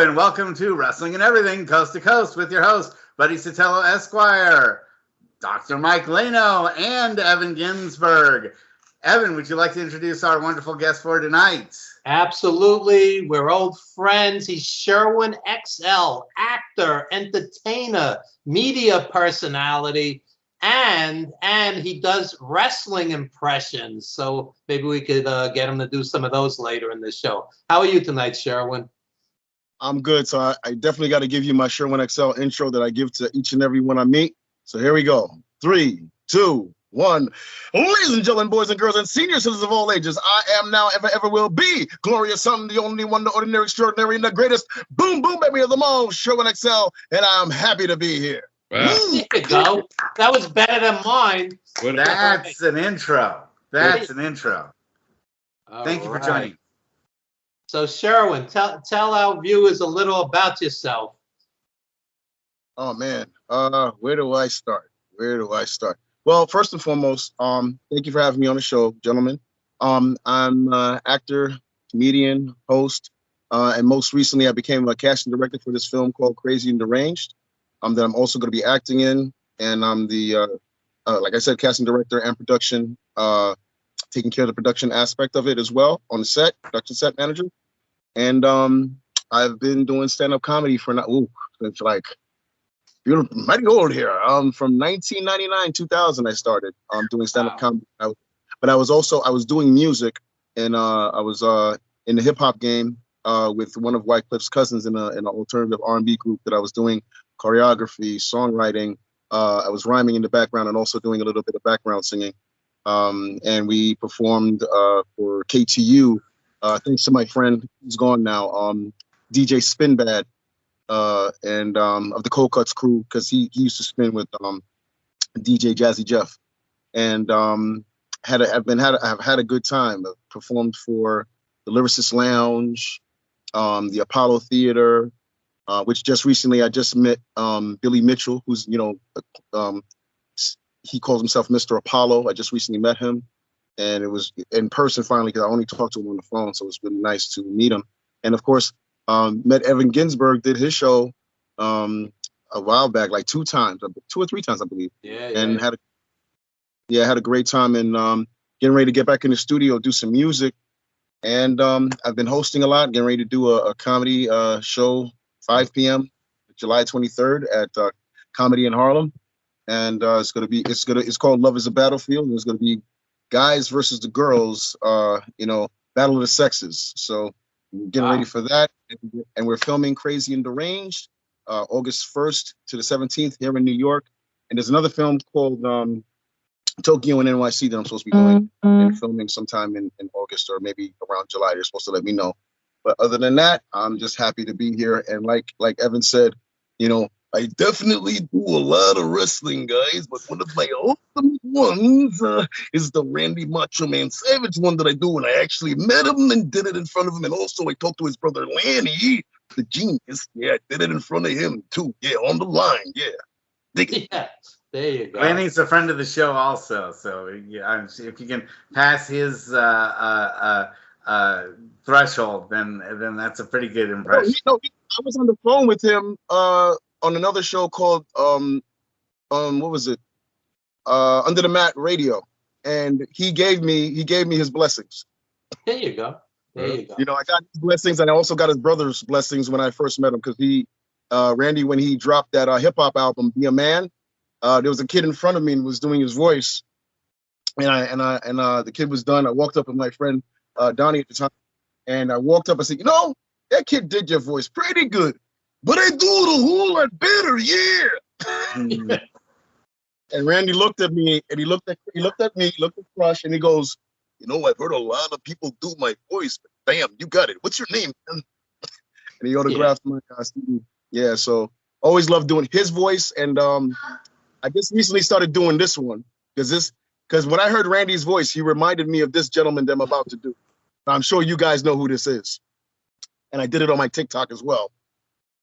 and welcome to Wrestling and Everything, Coast to Coast, with your host, Buddy Sotelo Esquire, Dr. Mike Leno, and Evan Ginsberg. Evan, would you like to introduce our wonderful guest for tonight? Absolutely. We're old friends. He's Sherwin XL, actor, entertainer, media personality, and he does wrestling impressions. So maybe we could get him to do some of those later in the show. How are you tonight, Sherwin? I'm good. So I definitely got to give you my Sherwin XL intro that I give to each and every one I meet. So here we go. 3, 2, 1. Ladies and gentlemen, boys and girls, and senior citizens of all ages, I am now, ever will be, glorious son, the only one, the ordinary, extraordinary, and the greatest boom baby of them all, Sherwin XL, and I'm happy to be here. Wow. There you go. That was better than mine. That's an intro. That's an intro. Thank you for joining. So Sherwin, tell our viewers a little about yourself. Oh man, where do I start? Well, first and foremost, thank you for having me on the show, gentlemen. I'm an actor, comedian, host, and most recently I became a casting director for this film called Crazy and Deranged, that I'm also going to be acting in, and I'm the, like I said, casting director and production, taking care of the production aspect of it as well on the set, production set manager. And I've been doing stand-up comedy for it's like, you're mighty old here. From 1999, 2000, I started doing stand-up comedy. But I was doing music, and I was in the hip-hop game with one of Wyclif's cousins in an alternative R&B group that I was doing choreography, songwriting. I was rhyming in the background and also doing a little bit of background singing. And we performed for KTU. Thanks to my friend who's gone now, DJ Spinbad, and of the Cold Cuts crew, because he used to spin with DJ Jazzy Jeff, and I've had a good time. I've performed for the Lyricist Lounge, the Apollo Theater, which just recently I just met Billy Mitchell, who's he calls himself Mr. Apollo. I just recently met him. And it was in person finally, because I only talked to him on the phone, so it was really nice to meet him. And of course, met Evan Ginsberg, did his show a while back, like 2 or 3 times, I believe. And had a great time, and getting ready to get back in the studio, do some music. And I've been hosting a lot, getting ready to do a comedy show, 5 p.m. July 23rd at Comedy in Harlem. And it's called Love is a Battlefield, and it's gonna be guys versus the girls, battle of the sexes. So we're getting ready for that. And we're filming Crazy and Deranged, August 1st to the 17th here in New York. And there's another film called Tokyo and NYC that I'm supposed to be doing and filming sometime in August or maybe around July. They're supposed to let me know. But other than that, I'm just happy to be here. And like Evan said, I definitely do a lot of wrestling, guys, but one of my ultimate ones is the Randy Macho Man Savage one that I do, and I actually met him and did it in front of him, and also I talked to his brother Lanny, the genius. Yeah, I did it in front of him too. Yeah, on the line. Yeah. Yeah, there you go. Lanny's a friend of the show also, so if you can pass his threshold, then that's a pretty good impression. I was on the phone with him on another show called what was it? Under the Mat Radio, and he gave me his blessings. There you go. I got his blessings, and I also got his brother's blessings when I first met him, because Randy, when he dropped that hip hop album, Be a Man, there was a kid in front of me and was doing his voice, and the kid was done. I walked up with my friend Donnie at the time, and I walked up and said, that kid did your voice pretty good, but I do it a whole lot better, yeah. And Randy looked at me, and he looked at Crush, and he goes, I've heard a lot of people do my voice, but damn, you got it. What's your name, man? And he autographed my CD. Yeah, so always loved doing his voice, and I just recently started doing this one, because when I heard Randy's voice, he reminded me of this gentleman that I'm about to do. I'm sure you guys know who this is. And I did it on my TikTok as well.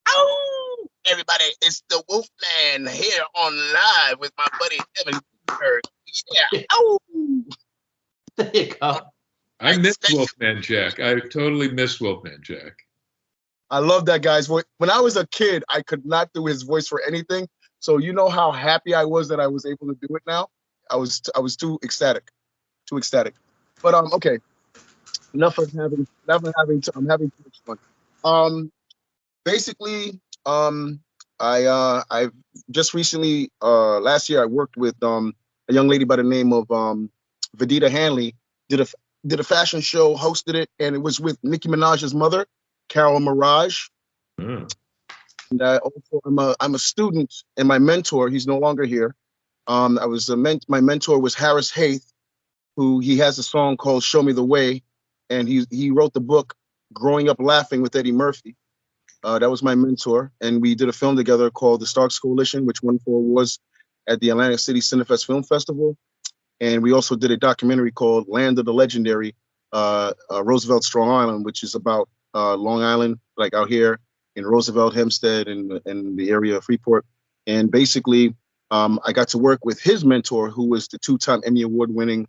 Oh, everybody, it's the Wolfman here on live with my buddy Evan Ginsberg. Yeah. Oh. There you go. I miss Wolfman Jack. I totally miss Wolfman Jack. I love that guy's voice. When I was a kid, I could not do his voice for anything. So you know how happy I was that I was able to do it now. I was too ecstatic, too ecstatic. But okay. I'm having too much fun. Um, basically, I've just recently last year I worked with a young lady by the name of Vidita Hanley. Did a fashion show, hosted it, and it was with Nicki Minaj's mother, Carol Mirage. Mm. And I also I'm a student, and my mentor, he's no longer here. My mentor was Harris Hayth, who he has a song called "Show Me the Way," and he wrote the book "Growing Up Laughing" with Eddie Murphy. That was my mentor, and we did a film together called The Starks Coalition, which won 4 awards at the Atlantic City Cinefest Film Festival. And we also did a documentary called Land of the Legendary, Roosevelt Strong Island, which is about Long Island, like out here in Roosevelt, Hempstead, and the area of Freeport. And basically, I got to work with his mentor, who was the 2-time Emmy Award-winning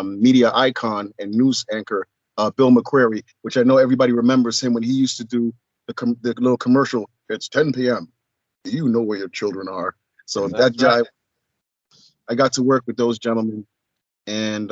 media icon and news anchor, Bill McQuarrie, which I know everybody remembers him when he used to do the little commercial. It's 10 p.m. You know where your children are. So that guy, I got to work with those gentlemen, and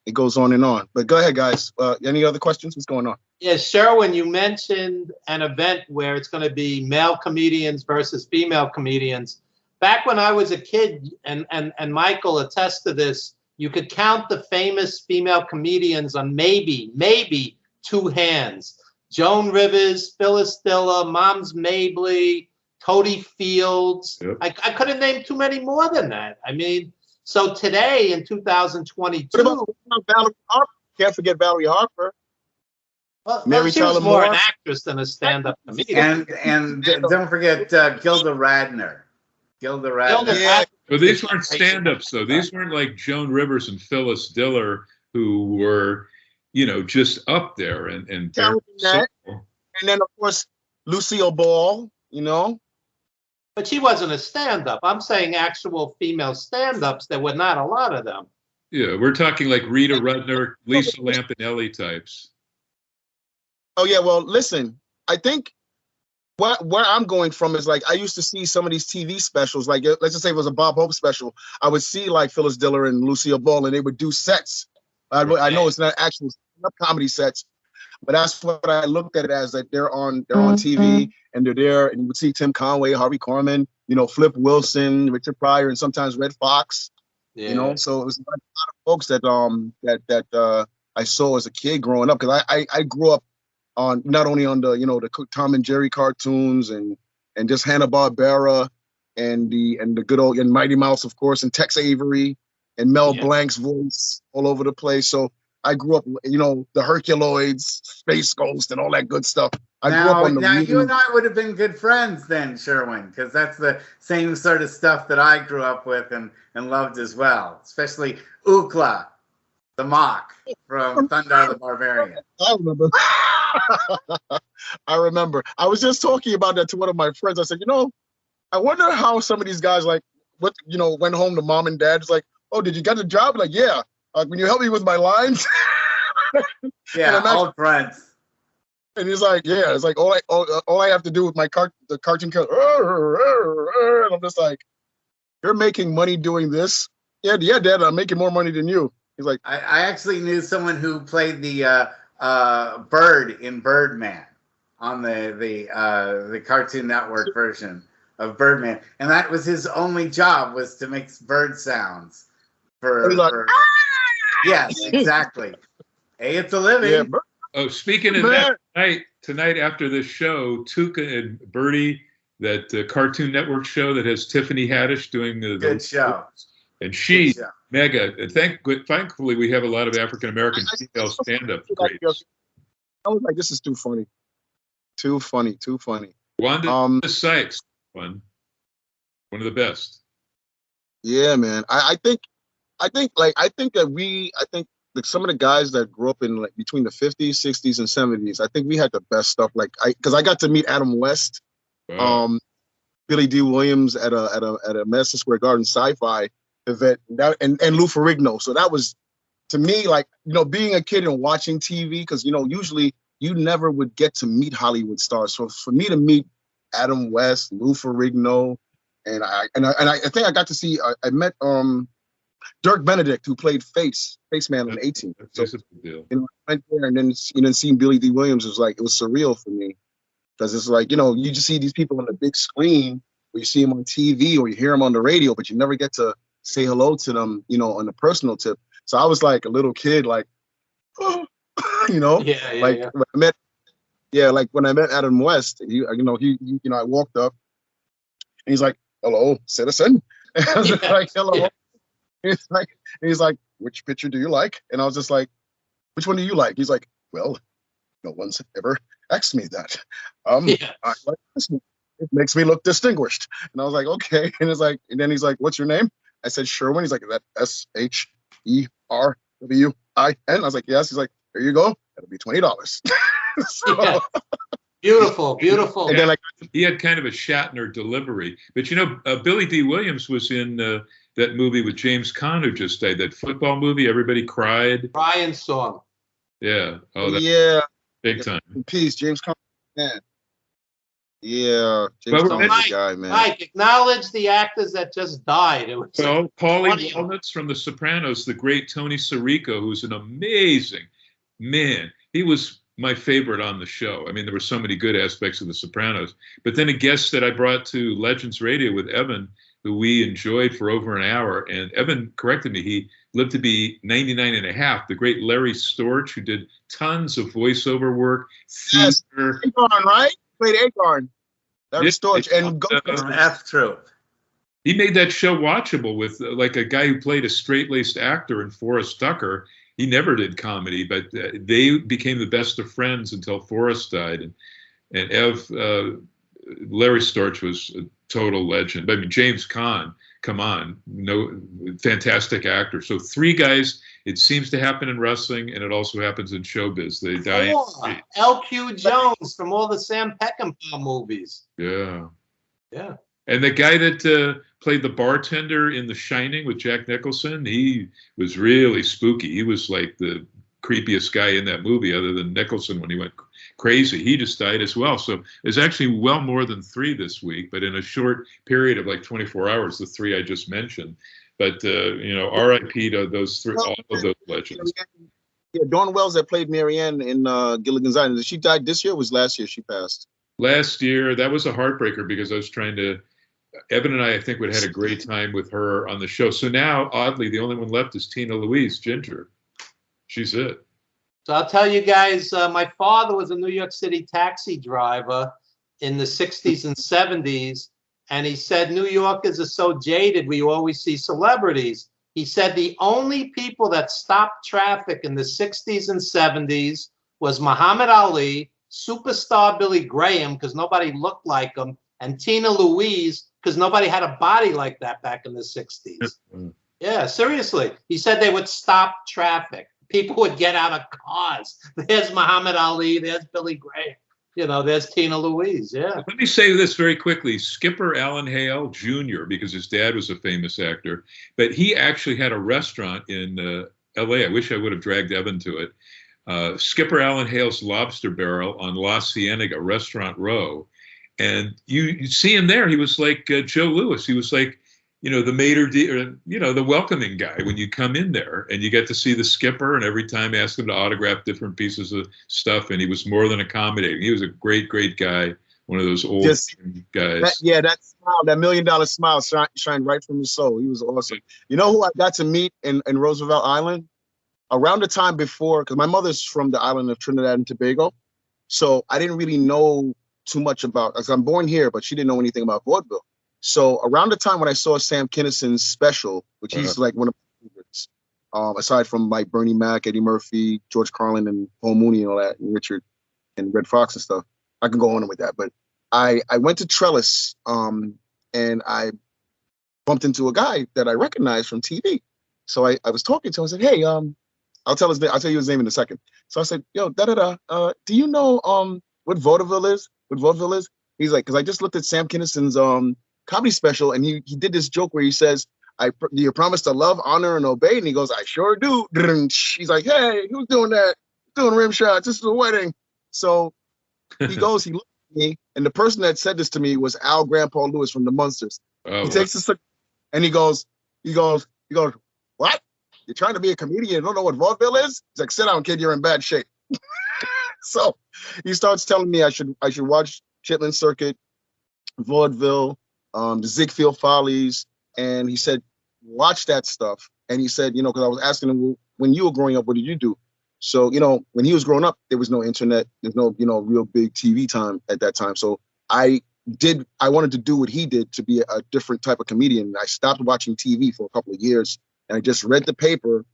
it goes on and on. But go ahead, guys. Any other questions? What's going on? Yeah, Sherwin, you mentioned an event where it's going to be male comedians versus female comedians. Back when I was a kid, and Michael attests to this, you could count the famous female comedians on maybe 2 hands. Joan Rivers, Phyllis Diller, Moms Mabley, Toady Fields. Yep. I couldn't name too many more than that. I mean, so today in 2022. What about Valerie Harper? Can't forget Valerie Harper. Well, Mary she was Tyler more Moore. an actress than a stand-up comedian. And don't forget Gilda Radner. Gilda Radner. Yeah. But these weren't stand-ups, though. These weren't like Joan Rivers and Phyllis Diller, who were, just up there and Carol Burnett. And then, of course, Lucille Ball, But she wasn't a stand-up. I'm saying actual female stand-ups. There were not a lot of them. Yeah, we're talking like Rita Rudner, Lisa Lampanelli types. Oh, yeah. Well, listen, I think where I'm going from is like I used to see some of these TV specials. Like, let's just say it was a Bob Hope special. I would see like Phyllis Diller and Lucille Ball, and they would do sets. I know it's not actual comedy sets, but that's what I looked at it as, that they're on TV and they're there, and you would see Tim Conway, Harvey Korman, Flip Wilson, Richard Pryor, and sometimes Red Fox. Yeah. So it was a lot of folks that I saw as a kid growing up, because I grew up on not only on the Tom and Jerry cartoons and just Hanna-Barbera and the good old and Mighty Mouse, of course, and Tex Avery and Mel Blanc's voice all over the place. So I grew up, the Herculoids, Space Ghost, and all that good stuff. I grew up on now you and I would have been good friends then, Sherwin, because that's the same sort of stuff that I grew up with and loved as well, especially Ookla, the mock from Thundar the Barbarian. I remember. I remember. I was just talking about that to one of my friends. I said, I wonder how some of these guys went home to mom and dad. It's like, oh, did you get a job? Like, yeah. When you help me with my lines. Yeah, old friends. And he's like, yeah. It's like all I have to do with the cartoon character. And I'm just like, you're making money doing this? Yeah, Dad. I'm making more money than you. He's like, I actually knew someone who played the Bird in Birdman on the Cartoon Network version of Birdman, and that was his only job, was to make bird sounds for yes, exactly. Hey, it's a living. yeah, Oh, speaking of that, tonight after this show, Tuca and Brii, that Cartoon Network show that has Tiffany Haddish doing the good show, and she show. mega. And thankfully, we have a lot of African American female stand-up greats. I was like, this is too funny. Too funny. Wanda Sykes, one of the best. Yeah, man. I think that some of the guys that grew up in like between the 50s, 60s, and 70s, I think we had the best stuff. Like because I got to meet Adam West, Wow. Billy D. Williams at a Madison Square Garden sci-fi event, and Lou Ferrigno. So that was, to me, like, being a kid and watching TV, because usually you never would get to meet Hollywood stars. So for me to meet Adam West, Lou Ferrigno, and I think I got to see, I met Dirk Benedict, who played Faceman on 18. So, a big deal. I went there, and then seeing Billy D. Williams was like, it was surreal for me, because it's like, you just see these people on the big screen, or you see them on TV, or you hear them on the radio, but you never get to say hello to them, on a personal tip. So I was like a little kid, like, oh, like when I met Adam West, I walked up, and he's like, "Hello, citizen." And I was like, "Hello." Yeah. He's like, "Which picture do you like?" And I was just like, "Which one do you like?" He's like, "Well, no one's ever asked me that. I like this one. It makes me look distinguished." And I was like, "Okay." And then he's like, "What's your name?" I said, "Sherwin." He's like, "Is that SHERWIN?" I was like, "Yes." He's like, "There you go. That'll be $20." So, beautiful. And then, he had kind of a Shatner delivery, but Billy D. Williams was in that movie with James Caan, who just died, that football movie. Everybody cried. Brian Song. Yeah. Oh, big time. In peace, James Caan. Man. Yeah, James Caan was a guy, man. Mike, acknowledge the actors that just died. It was Paulie Walnuts from The Sopranos, the great Tony Sirico, who's an amazing man. He was my favorite on the show. I mean, there were so many good aspects of The Sopranos. But then a guest that I brought to Legends Radio with Evan, who we enjoyed for over an hour, and Evan corrected me. He lived to be 99 and a half. The great Larry Storch, who did tons of voiceover work. Yes, Agarn, right? Played Agarn. Larry Storch and F-Truth. He made that show watchable with like a guy who played a straight-laced actor in Forrest Tucker. He never did comedy, but they became the best of friends until Forrest died. And Larry Storch was a total legend. I mean, James Caan, come on, fantastic actor. So 3 guys. It seems to happen in wrestling, and it also happens in showbiz. They die. L.Q. Jones from all the Sam Peckinpah movies. Yeah. Yeah. And the guy that played the bartender in The Shining with Jack Nicholson, he was really spooky. He was like the creepiest guy in that movie, other than Nicholson when he went crazy. He just died as well. So there's actually well more than 3 this week, but in a short period of like 24 hours, the 3 I just mentioned. But, R.I.P. to those 3, all of those legends. Yeah, Dawn Wells that played Marianne in Gilligan's Island. She died this year or was last year she passed? Last year. That was a heartbreaker because I was trying to, Evan and I think, would have had a great time with her on the show. So now, oddly, the only one left is Tina Louise, Ginger. She's it. So I'll tell you guys, my father was a New York City taxi driver in the 60s and 70s. And he said, New Yorkers are so jaded, we always see celebrities. He said the only people that stopped traffic in the 60s and 70s was Muhammad Ali, superstar Billy Graham, because nobody looked like him, and Tina Louise, because nobody had a body like that back in the 60s. Yeah, seriously. He said they would stop traffic. People would get out of cars. There's Muhammad Ali, there's Billy Graham. There's Tina Louise, yeah. Let me say this very quickly. Skipper Alan Hale Jr., because his dad was a famous actor, but he actually had a restaurant in L.A. I wish I would have dragged Evan to it. Skipper Alan Hale's Lobster Barrel on La Cienega, Restaurant Row. And you see him there. He was like Joe Louis. He was like, the maitre d', the welcoming guy when you come in there, and you get to see the skipper, and every time ask him to autograph different pieces of stuff, and he was more than accommodating. He was a great, great guy. One of those old guys. That smile, that $1 million smile shined right from his soul. He was awesome. You know who I got to meet in Roosevelt Island? Around the time before, because my mother's from the island of Trinidad and Tobago, so I didn't really know too much about, because I'm born here, but she didn't know anything about vaudeville. So around the time when I saw Sam Kinnison's special, which he's like one of my favorites, aside from like Bernie Mac, Eddie Murphy, George Carlin, and Paul Mooney and all that, and Richard and Red Fox and stuff. I can go on with that. But I went to Trellis and I bumped into a guy that I recognized from TV. So I was talking to him. I said, hey, I'll tell you his name in a second. So I said, yo, do you know what vaudeville is? What vaudeville is? He's like, because I just looked at Sam Kinnison's comedy special, and he did this joke where he says, do you promise to love, honor, and obey? And he goes, I sure do. He's like, hey, who's doing that? Doing rim shots. This is a wedding. So he goes, he looks at me, and the person that said this to me was Al Grandpa Lewis from the Munsters. Oh, He takes a cigar and he goes, what? You're trying to be a comedian and don't know what vaudeville is? He's like, sit down, kid, you're in bad shape. So he starts telling me I should watch Chitlin Circuit, vaudeville, the Ziegfeld Follies, and he said, watch that stuff. And he said, you know, because I was asking him, well, when you were growing up, what did you do? So, you know, when he was growing up, there was no internet, there's no, you know, real big TV time at that time. So I wanted to do what he did, to be a different type of comedian. I stopped watching TV for a couple of years, and I just read the paper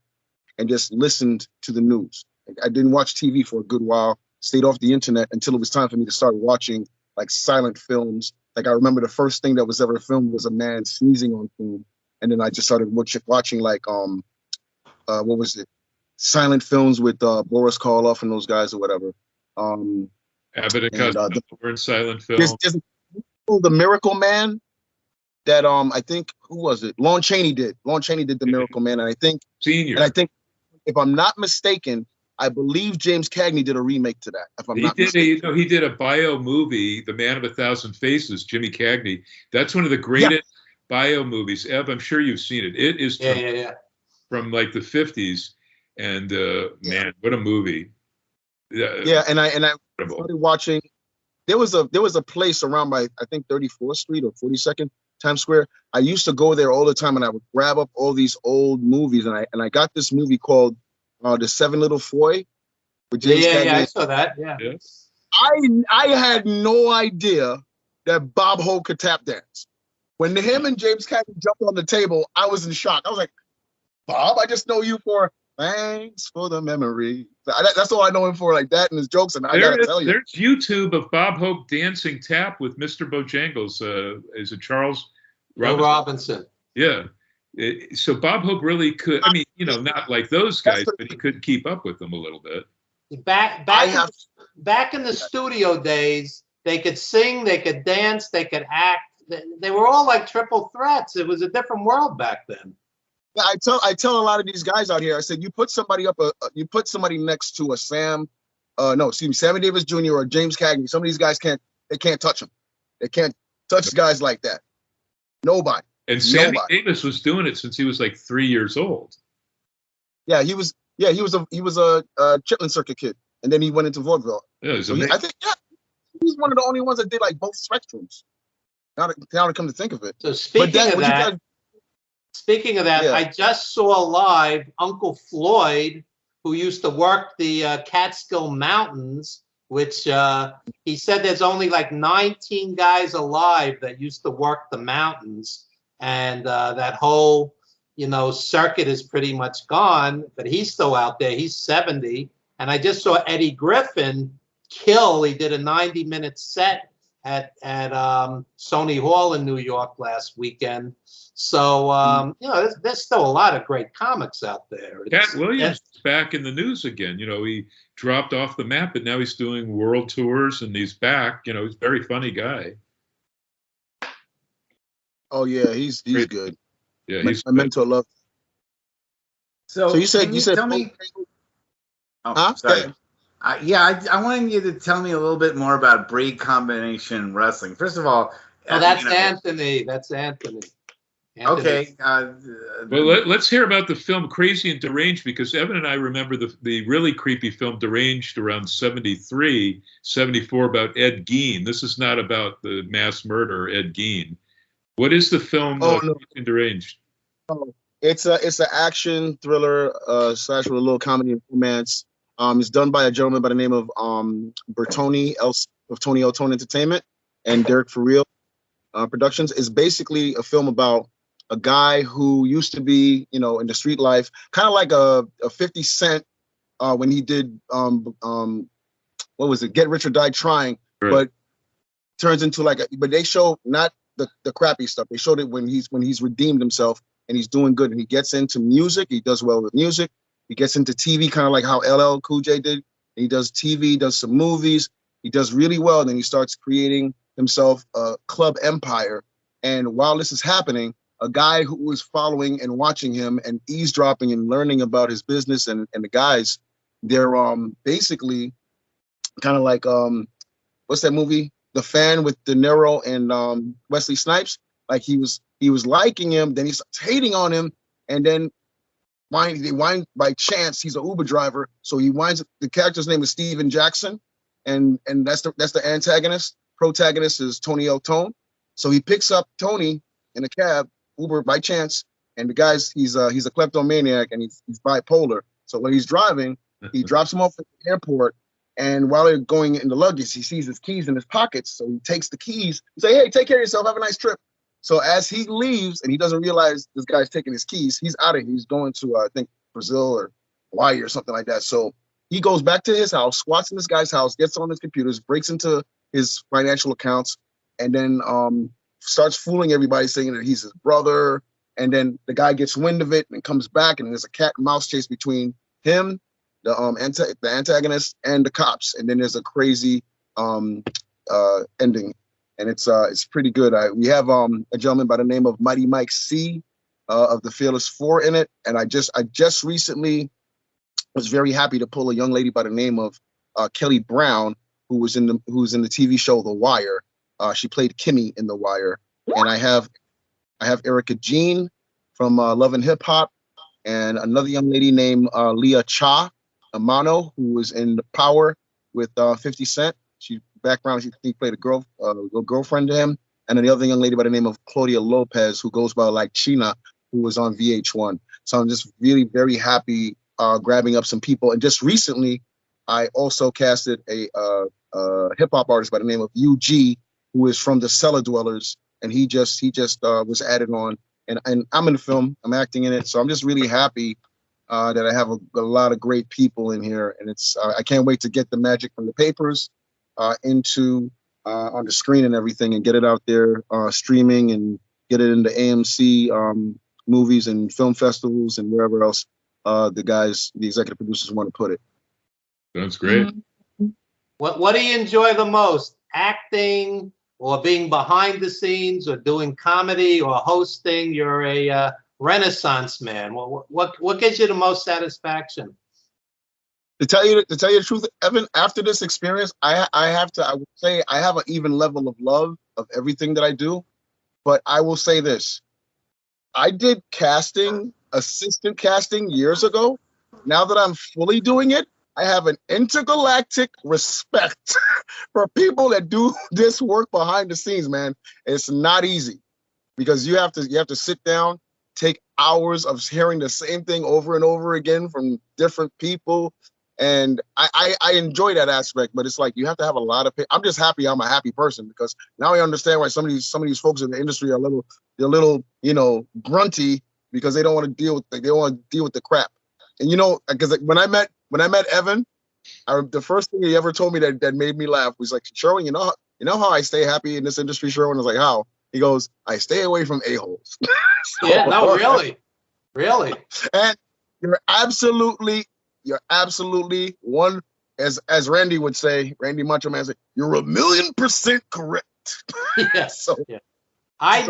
and just listened to the news. I didn't watch TV for a good while, stayed off the internet until it was time for me to start watching like silent films. Like I remember the first thing that was ever filmed was a man sneezing on film. And then I just started watching like, what was it? Silent films with Boris Karloff and those guys or whatever. Abbott and Costello were in silent film. There's The Miracle Man that I think, who was it? Lon Chaney did. Lon Chaney did The Miracle Man, and I think Senior. And I think, if I'm not mistaken, I believe James Cagney did a remake to that. If I'm not mistaken, he did a bio movie, The Man of a Thousand Faces. Jimmy Cagney. That's one of the greatest bio movies. Ev, I'm sure you've seen it. It is from like the 50s, and man, what a movie! And I started watching. There was a place around by, I think, 34th Street or 42nd Times Square. I used to go there all the time, and I would grab up all these old movies, and I got this movie called The Seven Little Foy with James Cagney. I saw that. Yeah. Yes. I had no idea that Bob Hope could tap dance. When him and James Cagney jumped on the table, I was in shock. I was like, Bob, I just know you for thanks for the memory. That's all I know him for, like that and his jokes. And I gotta tell you, there's YouTube of Bob Hope dancing tap with Mr. Bojangles. Is it Charles Robinson? Yeah. So Bob Hope really could. I mean, you know, not like those guys, but he could keep up with them a little bit. Back in the studio days, they could sing, they could dance, they could act. They were all like triple threats. It was a different world back then. I tell a lot of these guys out here, I said, you put somebody next to a Sammy Davis Jr. or James Cagney. Some of these guys can't touch them. They can't touch guys like that. Nobody. And Sammy Davis was doing it since he was like 3 years old. Yeah, he was a Chitlin Circuit kid, and then he went into vaudeville. Yeah, I think he's one of the only ones that did like both spectrums. Now to come to think of it. So Speaking of that, I just saw live Uncle Floyd, who used to work the Catskill Mountains, which he said there's only like 19 guys alive that used to work the mountains. And that whole, circuit is pretty much gone, but he's still out there. He's 70. And I just saw Eddie Griffin kill. He did a 90-minute set at Sony Hall in New York last weekend. So, there's still a lot of great comics out there. Cat Williams is back in the news again. He dropped off the map, but now he's doing world tours and he's back. He's a very funny guy. Oh, yeah, he's good. Yeah, my mentor love. So you said tell me. Oh, sorry. I wanted you to tell me a little bit more about Brii combination wrestling. First of all, that's Anthony. That's Anthony. Okay. Well, let's hear about the film Crazy and Deranged, because Evan and I remember the really creepy film Deranged around 73, 74 about Ed Gein. This is not about the mass murderer, Ed Gein. What is the film Crazy and Deranged? Oh, it's an action thriller / with a little comedy and romance. It's done by a gentleman by the name of Bertoni of Tony L. Tone Entertainment and Derek For Real Productions. Is basically a film about a guy who used to be, in the street life, kind of like a 50 Cent when he did what was it, Get Rich or Die Trying, right. But turns into but they show not the crappy stuff. They showed it when he's redeemed himself and he's doing good, and he gets into music. He does well with music. He gets into TV, kind of like how LL Cool J did. He does TV, does some movies. He does really well, and then he starts creating himself a club empire. And while this is happening, a guy who was following and watching him and eavesdropping and learning about his business and the guys, they're basically kind of like what's that movie? The Fan with De Niro and Wesley Snipes. Like he was liking him, then he starts hating on him, and then they wind by chance. He's an Uber driver, so he winds. The character's name is Steven Jackson, and that's the antagonist. Protagonist is Tony L. Tone. So he picks up Tony in a cab, Uber by chance, and the guy's he's a kleptomaniac and he's bipolar. So when he's driving, he drops him off at the airport, and while they're going in the luggage, he sees his keys in his pockets. So he takes the keys and say, "Hey, take care of yourself. Have a nice trip." So as he leaves, and he doesn't realize this guy's taking his keys, he's out of here. He's going to, I think, Brazil or Hawaii or something like that. So he goes back to his house, squats in this guy's house, gets on his computers, breaks into his financial accounts, and then starts fooling everybody, saying that he's his brother. And then the guy gets wind of it and comes back, and there's a cat and mouse chase between him, the antagonist, and the cops. And then there's a crazy ending. And it's pretty good. We have a gentleman by the name of Mighty Mike C of the Fearless Four in it, and I just recently was very happy to pull a young lady by the name of Kelly Brown, who was in the TV show The Wire. She played Kimmy in The Wire, and I have Erica Jean from Love and Hip Hop, and another young lady named Leah Cha Amano, who was in The Power with 50 Cent. She played a little girlfriend to him, and then the other young lady by the name of Claudia Lopez, who goes by like China, who was on VH1. So I'm just really very happy grabbing up some people. And just recently, I also casted a hip hop artist by the name of UG, who is from the Cellar Dwellers, and he just was added on. And I'm in the film, I'm acting in it, so I'm just really happy that I have a lot of great people in here, and I can't wait to get the magic from the papers into on the screen and everything, and get it out there streaming, and get it into AMC movies and film festivals and wherever else the executive producers want to put it. Sounds great. What do you enjoy the most? Acting, or being behind the scenes, or doing comedy, or hosting? You're a Renaissance man. What gives you the most satisfaction? To tell you the truth, Evan, after this experience, I would say I have an even level of love of everything that I do. But I will say this: I did assistant casting years ago. Now that I'm fully doing it, I have an intergalactic respect for people that do this work behind the scenes, man. It's not easy, because you have to sit down, take hours of hearing the same thing over and over again from different people. And I enjoy that aspect, but it's like you have to have a lot of. I'm just happy I'm a happy person, because now I understand why some of these folks in the industry are a little grunty, because they don't want to deal with the crap. And because when I met Evan, the first thing he ever told me that made me laugh was like, Sherwin, you know how I stay happy in this industry, Sherwin? I was like, how? He goes, I stay away from a-holes. Yeah, no, really. And you're absolutely one, as Randy would say, Randy Macho Man said, you're 1,000,000% correct. Yes. Yeah. I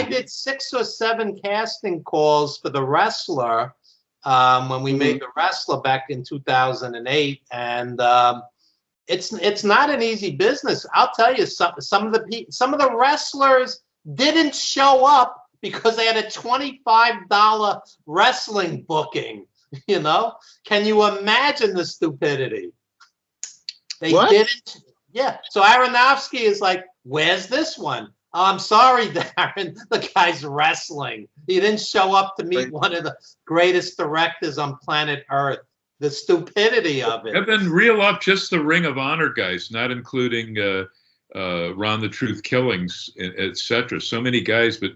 did 6 or 7 casting calls for The Wrestler when we made The Wrestler back in 2008, and it's not an easy business. I'll tell you, some of the wrestlers didn't show up because they had a $25 wrestling booking. Can you imagine the stupidity? They didn't. Yeah. So Aronofsky is like, where's this one? Oh, I'm sorry, Darren. The guy's wrestling. He didn't show up to meet one of the greatest directors on planet Earth. The stupidity of it. Evan, reel up just the Ring of Honor guys, not including Ron the Truth Killings, etc. So many guys, but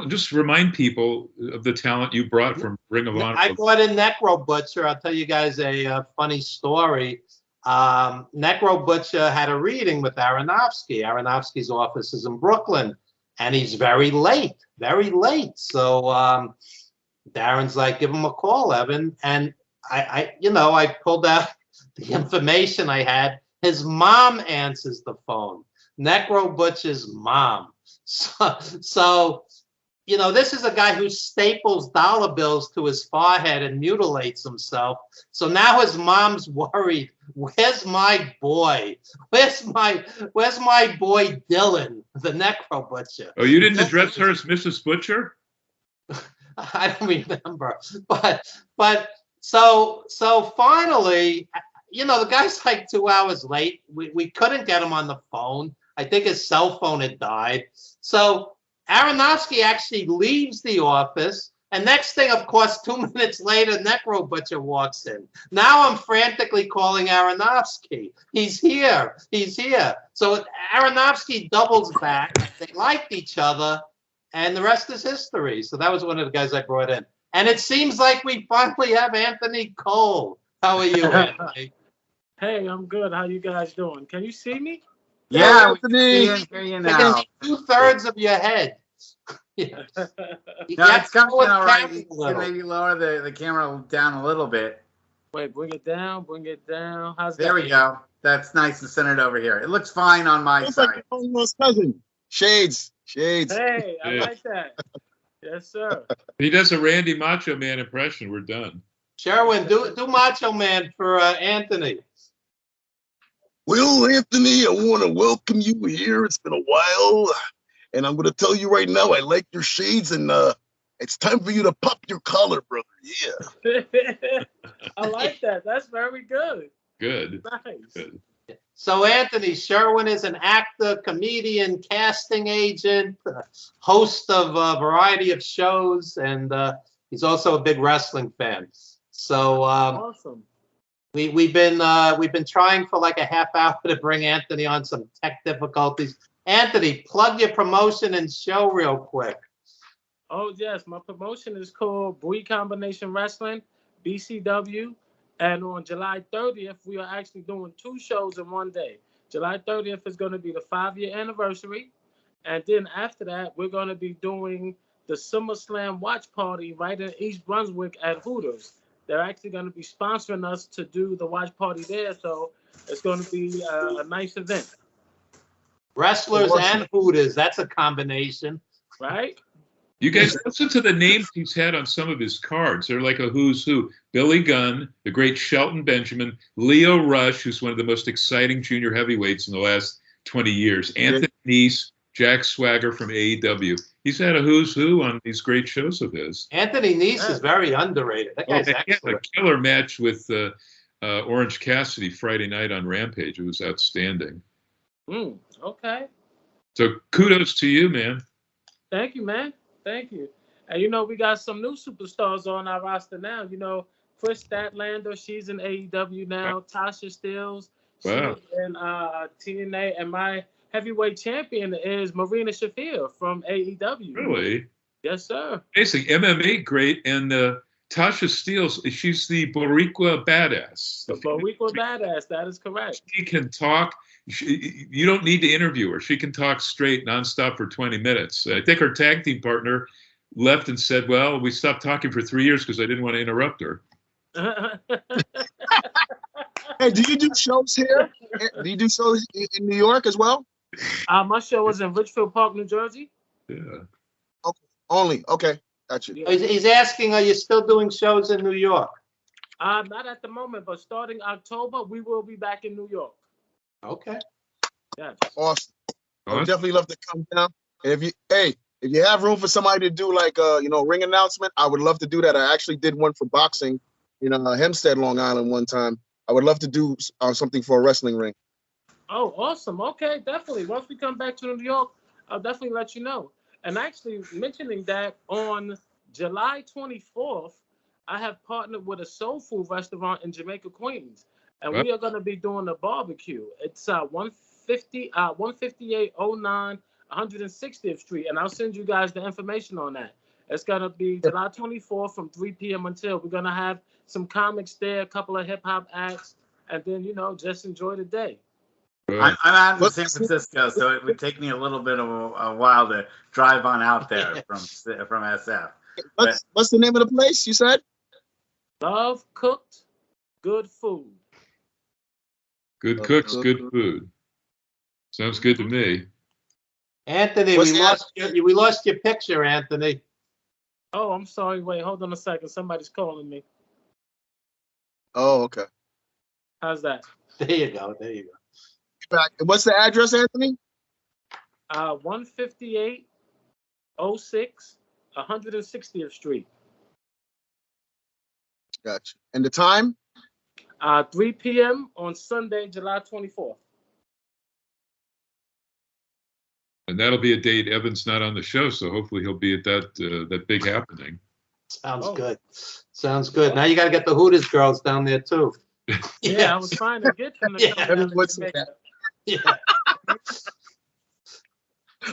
just remind people of the talent you brought from Ring of Honor. I brought in Necro Butcher. I'll tell you guys a funny story. Necro Butcher had a reading with Aronofsky. Aronofsky's office is in Brooklyn, and he's very late. So Darren's like, give him a call, Evan. And I pulled out the information I had. His mom answers the phone. Necro Butcher's mom. So you know, this is a guy who staples dollar bills to his forehead and mutilates himself. So now his mom's worried. Where's my boy? Where's my boy Dylan, the necro butcher? Oh, you didn't address her as Mrs. Butcher? I don't remember, but so finally, you know, the guy's like 2 hours late. We couldn't get him on the phone. I think his cell phone had died. So Aronofsky actually leaves the office, and next thing, of course, 2 minutes later, Necro Butcher walks in. Now I'm frantically calling Aronofsky. He's here. He's here. So Aronofsky doubles back. They liked each other, and the rest is history. So that was one of the guys I brought in. And it seems like we finally have Anthony Cole. How are you, Anthony? Hey, I'm good. How you guys doing? Can you see me? Yeah, we Anthony. can hear you I now. can see 2/3 of your head. Yeah. You No, got it's coming to look all right. down You a little. can maybe lower the camera down a little bit. Wait, bring it down. Bring it down. How's that? There we go. That's nice and centered over here. It looks fine on my Looks side. like your lost cousin. Shades. Hey, I Yeah. like that. Yes, sir. He does a Randy Macho Man impression. We're done. Sherwin, do Macho Man for Anthony. Well, Anthony, I want to welcome you here. It's been a while. And I'm going to tell you right now, I like your shades, and it's time for you to pop your collar, brother. Yeah. I like that. That's very good. Good. Nice. Good. So Anthony, Sherwin is an actor, comedian, casting agent, host of a variety of shows, and he's also a big wrestling fan. So Awesome. we've been trying for like a half hour to bring Anthony on. Some tech difficulties. Anthony, plug your promotion and show real quick. Oh, yes. My promotion is called Brii Combination Wrestling, BCW. And on July 30th, we are actually doing 2 shows in one day. July 30th is going to be the 5-year anniversary. And then after that, we're going to be doing the SummerSlam watch party right in East Brunswick at Hooters. They're actually going to be sponsoring us to do the watch party there. So it's going to be a nice event. Wrestlers and Hooters, that's a combination. Right? You guys listen to the names he's had on some of his cards. They're like a who's who. Billy Gunn, the great Shelton Benjamin, Leo Rush, who's one of the most exciting junior heavyweights in the last 20 years, Anthony Nese, Jack Swagger from AEW. He's had a who's who on these great shows of his. Anthony Nese is very underrated. That guy's He had a excellent. killer match with Orange Cassidy Friday night on Rampage. It was outstanding. Okay. So kudos to you, man. Thank you, man. Thank you. And, you know, we got some new superstars on our roster now. You know, Chris Statlander, she's in AEW now. Tasha Steeles, she's Wow. in TNA. And my heavyweight champion is Marina Shafir from AEW. Really? Yes, sir. Amazing. MMA great. And Tasha Steeles, she's the Boricua badass. The Boricua badass. That is correct. She can talk. You don't need to interview her. She can talk straight, nonstop for 20 minutes. I think her tag team partner left and said, well, we stopped talking for 3 years because I didn't want to interrupt her. Hey, do you do shows here? Do you do shows in New York as well? My show was in Richfield Park, New Jersey. Yeah. Only. Okay. Got you. He's asking, are you still doing shows in New York? Not at the moment, but starting October, we will be back in New York. Okay. Yes. Awesome. I would Awesome. definitely love to come down. And if you have room for somebody to do like ring announcement, I would love to do that. I actually did one for boxing in Hempstead, Long Island one time. I would love to do something for a wrestling ring. Oh, awesome. Okay, definitely. Once we come back to New York, I'll definitely let you know. And actually, mentioning that on July 24th, I have partnered with a soul food restaurant in Jamaica, Queens. And we are going to be doing a barbecue. It's 15809 160th Street. And I'll send you guys the information on that. It's going to be July 24th from 3 p.m. until. We're going to have some comics there, a couple of hip-hop acts, and then, just enjoy the day. I'm out in San Francisco, so it would take me a little bit of a while to drive on out there from SF. What's the name of the place you said? Love cooked, good food. Good cooks, good food. Sounds good to me. Anthony, we lost your picture, Anthony. Oh, I'm sorry. Wait, hold on a second. Somebody's calling me. Oh, okay. How's that? There you go. There you go. What's the address, Anthony? 15806 160th Street. Gotcha. And the time? 3 p.m. on Sunday, July 24th. And that'll be a date Evan's not on the show, so hopefully he'll be at that big happening. Sounds good. Sounds good. Now you got to get the Hooters girls down there too. Yeah, I was trying to get them to come down What's and that? Yeah.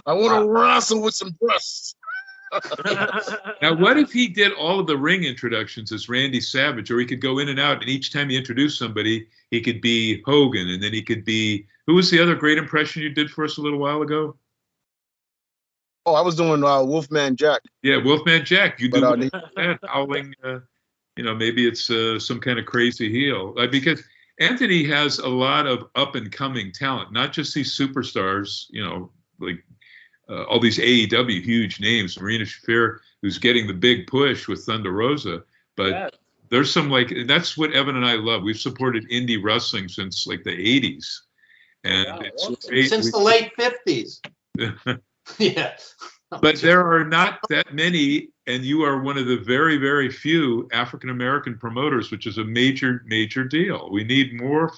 I want to wrestle with some breasts. Now, what if he did all of the ring introductions as Randy Savage, or he could go in and out, and each time he introduced somebody, he could be Hogan, and then he could be, who was the other great impression you did for us a little while ago? Oh, I was doing Wolfman Jack. Yeah, Wolfman Jack. You do But, Wolfman howling, maybe it's some kind of crazy heel. Because Anthony has a lot of up-and-coming talent, not just these superstars, like all these AEW huge names, Marina Shafir, who's getting the big push with Thunder Rosa. But there's some, that's what Evan and I love. We've supported indie wrestling since like the 80s. And it's great. Since the late 50s. Yeah. But there are not that many, and you are one of the very, very few African-American promoters, which is a major, major deal. We need more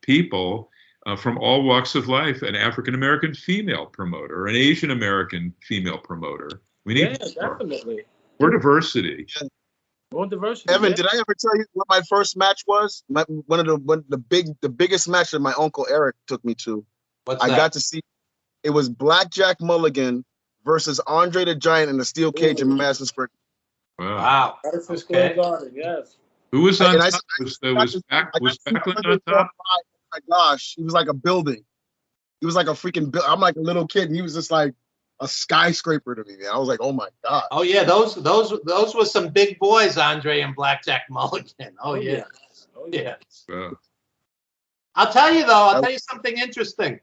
people from all walks of life, an African-American female promoter, an Asian-American female promoter. We need definitely. More diversity. More diversity. Evan, did I ever tell you what my first match was? The biggest match that my uncle Eric took me to. What's that? I got to see. It was Blackjack Mulligan versus Andre the Giant in a steel cage in Madison Square. Wow. Madison Square Garden, yes. Who was on top? Was Backlund on top? Oh my gosh, he was like a building. He was like a freaking. I'm like a little kid, and he was just like a skyscraper to me, man. I was like, oh my god. Oh yeah, those were some big boys, Andre and Blackjack Mulligan. Oh yeah. Oh yeah. Wow. I'll tell you something interesting.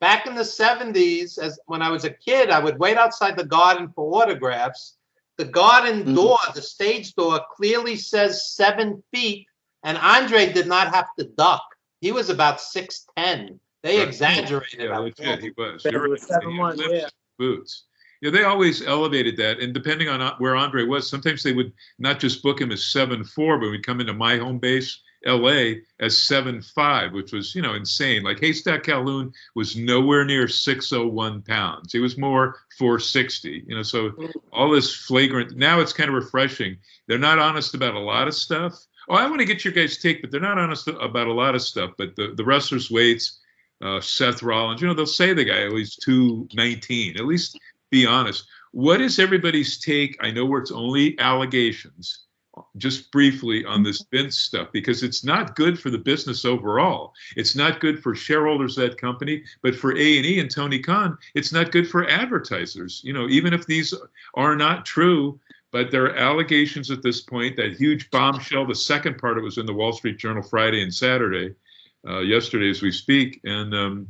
Back in the 70s, when I was a kid, I would wait outside the Garden for autographs. The Garden door, the stage door, clearly says 7 feet, and Andre did not have to duck. He was about 6'10". They exaggerated. Yeah, legit, he was. He was 7'1", boots. Yeah, they always elevated that, and depending on where Andre was, sometimes they would not just book him as 7'4", but we'd come into my home base, LA, as 7'5", which was, insane. Like Haystack Calhoun was nowhere near 601 pounds. He was more 460, so all this flagrant. Now it's kind of refreshing. They're not honest about a lot of stuff. Oh, I want to get your guys' take, but they're not honest about a lot of stuff. But the wrestlers' weights, Seth Rollins, they'll say the guy at least 219. At least be honest. What is everybody's take? I know where it's only allegations. Just briefly on this Vince stuff, because it's not good for the business overall. It's not good for shareholders of that company, but for A&E and Tony Khan, it's not good for advertisers. Even if these are not true, but there are allegations at this point. That huge bombshell, the second part of it was in the Wall Street Journal Friday and Saturday, yesterday as we speak. And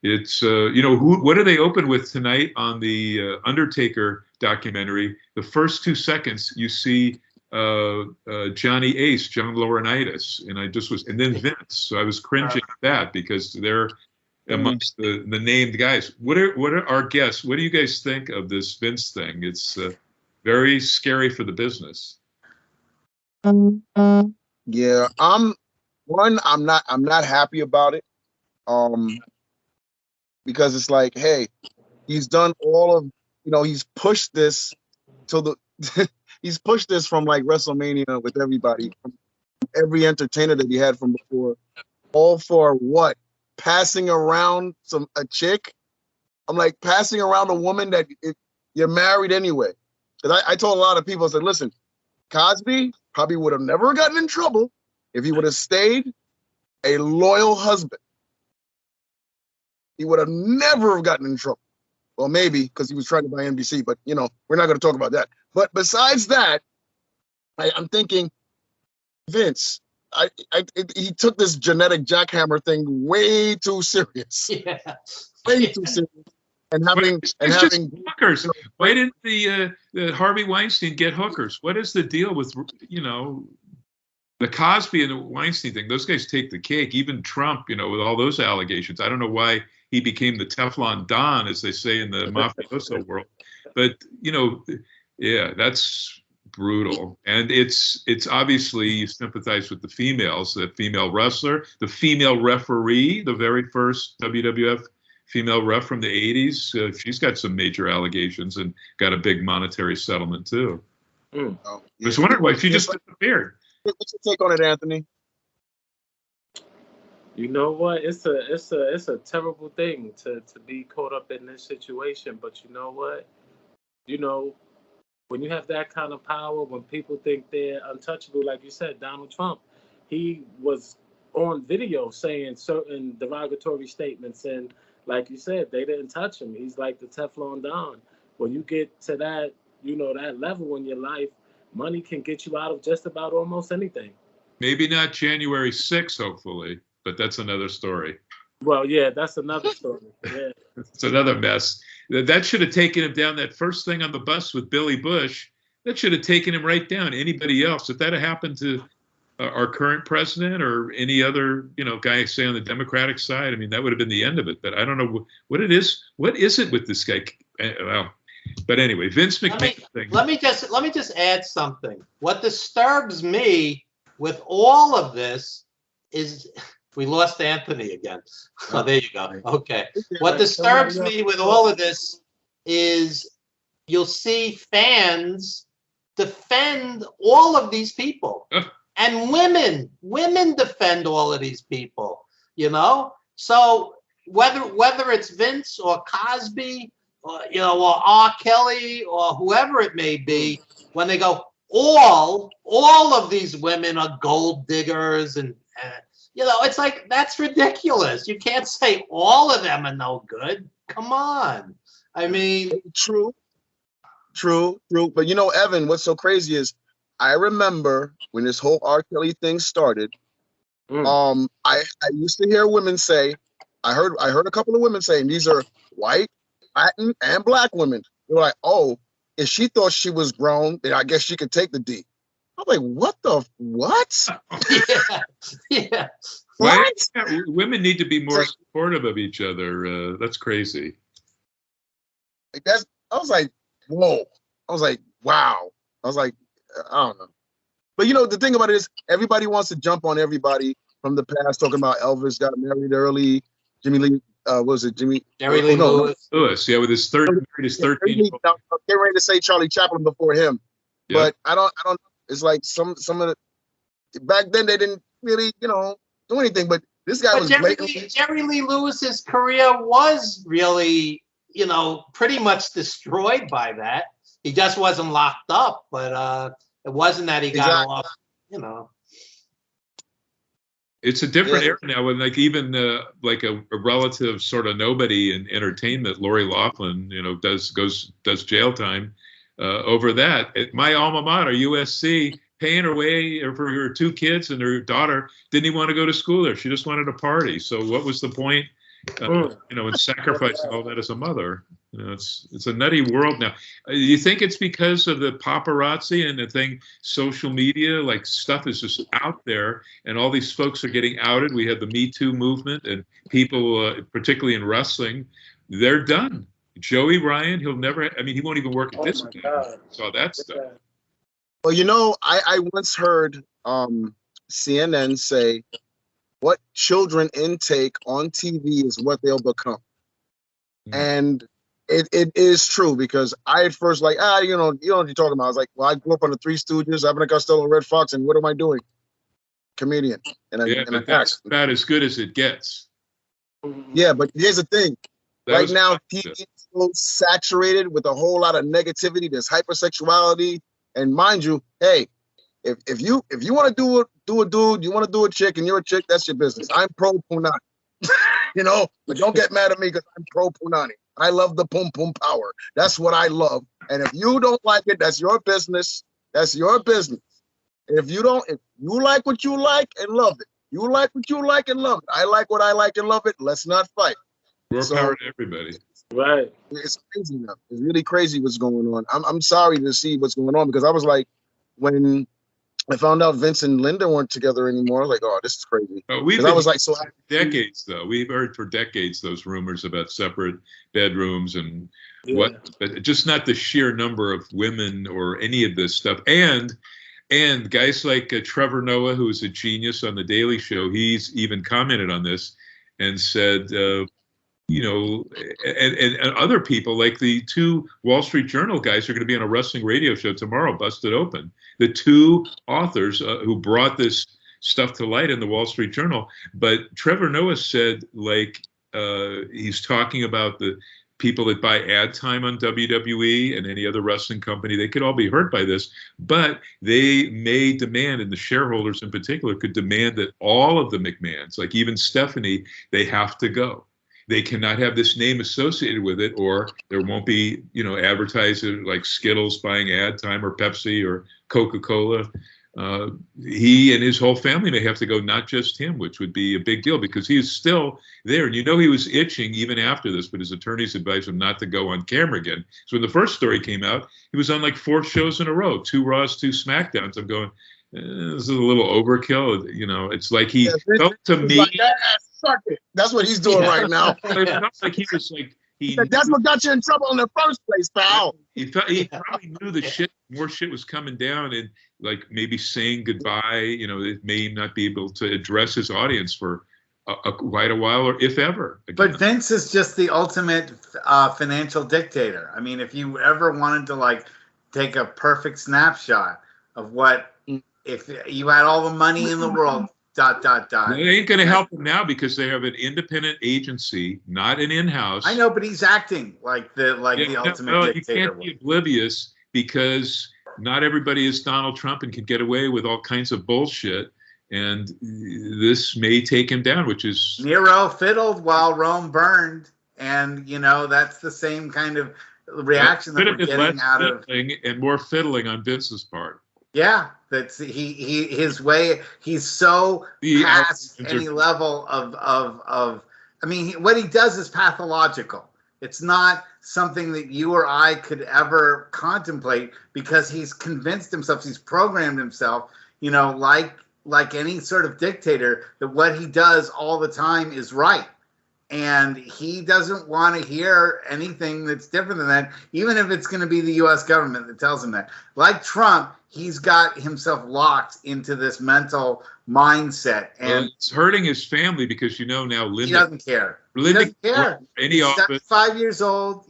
it's, what do they open with tonight on the Undertaker documentary? The first 2 seconds you see Johnny Ace, John Laurinaitis, and then Vince. So I was cringing at that because they're amongst the named guys. What are our guests? What do you guys think of this Vince thing? It's very scary for the business. Yeah, I'm not happy about it. Because it's like, hey, he's done all of, he's pushed this till the. He's pushed this from like WrestleMania with everybody, from every entertainer that he had from before, all for what? Passing around a chick? I'm like, passing around a woman that you're married anyway. Because I told a lot of people, I said, listen, Cosby probably would have never gotten in trouble if he would have stayed a loyal husband. He would have never gotten in trouble. Well, maybe because he was trying to buy NBC, but we're not going to talk about that. But besides that, I'm thinking, Vince, he took this genetic jackhammer thing way too serious. Yeah. Way too serious. and having It's just hookers. Why didn't the Harvey Weinstein get hookers? What is the deal with the Cosby and the Weinstein thing? Those guys take the cake. Even Trump, with all those allegations. I don't know why he became the Teflon Don, as they say in the mafioso world. But yeah, that's brutal. And it's obviously you sympathize with the females, the female wrestler, the female referee, the very first WWF female ref from the 80s. She's got some major allegations and got a big monetary settlement too. Oh, I was wondering why she just disappeared. What's your take on it, Anthony? You know what? It's a terrible thing to be caught up in this situation. But you know what? When you have that kind of power, when people think they're untouchable, like you said, Donald Trump, he was on video saying certain derogatory statements, and like you said, they didn't touch him. He's like the Teflon Don. When you get to that, that level in your life, money can get you out of just about almost anything. Maybe not January 6th, hopefully, but that's another story. Well, yeah, that's another story. Yeah. It's another mess. That should have taken him down. That first thing on the bus with Billy Bush, that should have taken him right down. Anybody else, if that had happened to our current president or any other, guy, say on the Democratic side, I mean, that would have been the end of it. But I don't know what it is. What is it with this guy? Well, but anyway, Vince McMahon thing. Let me just add something. What disturbs me with all of this is. We lost Anthony again. Oh, there you go. Okay. What disturbs me with all of this is you'll see fans defend all of these people. And women defend all of these people, So whether it's Vince or Cosby or R. Kelly or whoever it may be, when they go, all of these women are gold diggers and it's like, that's ridiculous. You can't say all of them are no good. Come on. I mean. True. But Evan, what's so crazy is I remember when this whole R. Kelly thing started, I used to hear women say, I heard a couple of women saying, these are white, Latin, and black women. They were like, oh, if she thought she was grown, then I guess she could take the D. I'm like, what? Yeah. What? Women need to be more supportive of each other. That's crazy. I was like, whoa. I was like, wow. I was like, I don't know. But the thing about it is, everybody wants to jump on everybody from the past, talking about Elvis got married early. Jimmy Lee, Jerry Lee Lewis. Lewis, yeah, with his 13. I'm getting ready to say Charlie Chaplin before him. Yep. But I don't know. It's like some of the back then they didn't really, do anything. But this guy was Jerry Lee Lewis's career was really, pretty much destroyed by that. He just wasn't locked up, but it wasn't that he got off, It's a different era now, when even like a relative sort of nobody in entertainment, Lori Loughlin, does jail time. Over that, at my alma mater, USC, paying her way for her 2 kids, and her daughter didn't even want to go to school there. She just wanted to party. So what was the point, in sacrificing all that as a mother? It's a nutty world now. You think it's because of the paparazzi and the thing, social media, like stuff is just out there, and all these folks are getting outed. We had the Me Too movement, and people, particularly in wrestling, they're done. Joey Ryan, he won't even work at this point. Saw that stuff. Well, I once heard CNN say, what children intake on TV is what they'll become. And it is true, because I at first you know what you're talking about. I was like, well, I grew up on the Three Stooges, Abbott and Costello, Red Fox, and what am I doing? Comedian. But that's about as good as it gets. Yeah, but here's the thing. Right now, TV is so saturated with a whole lot of negativity. There's hypersexuality, and mind you, hey, if you want to do a dude, you want to do a chick, and you're a chick, that's your business. I'm pro punani, but don't get mad at me because I'm pro punani. I love the pum pum power. That's what I love. And if you don't like it, that's your business. That's your business. If you like what you like and love it, you like what you like and love it. I like what I like and love it. Let's not fight. More power to everybody. Right. It's crazy now. It's really crazy what's going on. I'm sorry to see what's going on because I was like, when I found out Vince and Linda weren't together anymore, I was like, oh, this is crazy. We've Because I been was like, so for decades, though. We've heard for decades those rumors about separate bedrooms and what, but just not the sheer number of women or any of this stuff. And guys like Trevor Noah, who is a genius on the Daily Show, he's even commented on this and said, and other people like the two Wall Street Journal guys are going to be on a wrestling radio show tomorrow, Busted Open. The two authors who brought this stuff to light in the Wall Street Journal. But Trevor Noah said, like, he's talking about the people that buy ad time on WWE and any other wrestling company. They could all be hurt by this, but they may demand, and the shareholders in particular could demand that all of the McMahons, like even Stephanie, they have to go. They cannot have this name associated with it, or there won't be, advertisers like Skittles buying ad time or Pepsi or Coca-Cola. He and his whole family may have to go, not just him, which would be a big deal because he is still there. And he was itching even after this, but his attorneys advised him not to go on camera again. So when the first story came out, he was on like 4 shows in a row, 2 Raws, 2 SmackDowns. I'm going, this is a little overkill. It's like he felt to me. Like, suck it. That's what he's doing right now. It's not like he was like, that's what got you in trouble in the first place, pal. He probably knew more shit was coming down, and like maybe saying goodbye. It may not be able to address his audience for quite a while, or if ever. Again. But Vince is just the ultimate financial dictator. I mean, if you ever wanted to like take a perfect snapshot of what if you had all the money in the world. ... It ain't going to help him now because they have an independent agency, not an in-house. I know, but he's acting like the ultimate dictator. You can't be oblivious because not everybody is Donald Trump and can get away with all kinds of bullshit. And this may take him down, which is Nero fiddled while Rome burned, and that's the same kind of reaction that we're getting out of, and more fiddling on Vince's part. Yeah, that's his way. He's so past any level of. I mean, what he does is pathological. It's not something that you or I could ever contemplate because he's convinced himself, he's programmed himself, like any sort of dictator, that what he does all the time is right. And he doesn't want to hear anything that's different than that, even if it's going to be the U.S. government that tells him that. Like Trump, he's got himself locked into this mental mindset. And it's hurting his family because, now Linda... He doesn't care. Linda he doesn't care. He's 75 years old.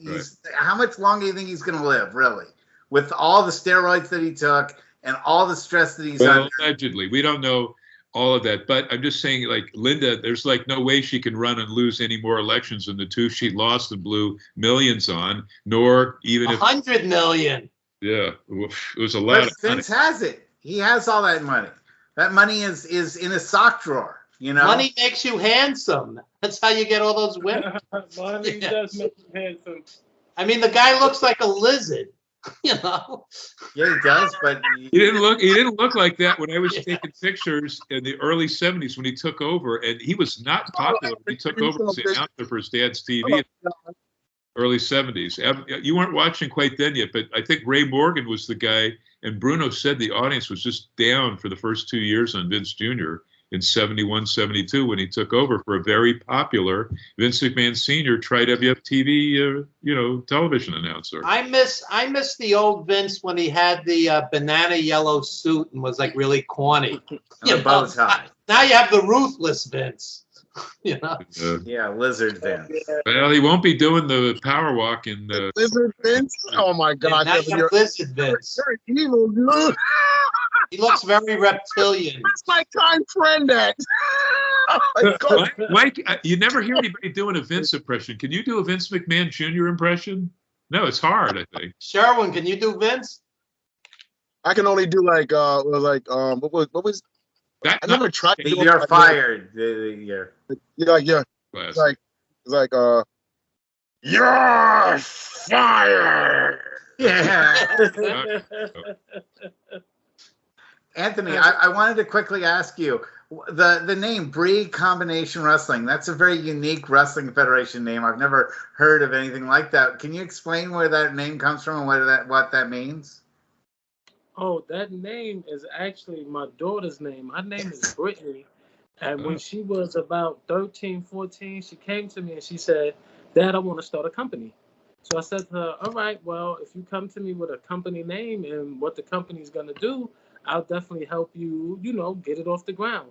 How much longer do you think he's going to live, really? With all the steroids that he took and all the stress that he's under. Allegedly. We don't know all of that, but I'm just saying, like Linda, there's like no way she can run and lose any more elections than the 2 she lost and blew millions on, nor even 100 million. Yeah, it was a lot. But Vince has it. He has all that money. That money is in a sock drawer. Money makes you handsome. That's how you get all those women. Money does make you handsome. I mean, the guy looks like a lizard. Yeah, he does, but he didn't look like that when I was taking pictures in the early 70s when he took over, and he was not popular when he took over as the announcer for his dad's TV. Early 70s. You weren't watching quite then yet, but I think Ray Morgan was the guy, and Bruno said the audience was just down for the first 2 years on Vince Jr. in 71, 72 when he took over for a very popular Vince McMahon Sr. tri-WF-TV, television announcer. I miss the old Vince when he had the banana yellow suit and was like really corny. Bow tie. Now you have the ruthless Vince. Yeah, lizard Vince. Well, he won't be doing the power walk in the lizard Vince. Oh my God! Now you have lizard Vince. You're evil, dude. He looks very reptilian. That's my kind friend. That. Mike, you never hear anybody doing a Vince impression. Can you do a Vince McMahon Jr. impression? No, it's hard. I think. Sherwin, can you do Vince? I can only do what was. I never tried to do it. You're fired. Yeah. It's like you're fired. Yeah. Anthony, I wanted to quickly ask you, the name Brii Combination Wrestling, that's a very unique wrestling federation name. I've never heard of anything like that. Can you explain where that name comes from and what that means? Oh, that name is actually my daughter's name. Her name is Brittany. And when she was about 13, 14, she came to me and she said, Dad, I want to start a company. So I said to her, all right, well, if you come to me with a company name and what the company's going to do, I'll definitely help you, get it off the ground.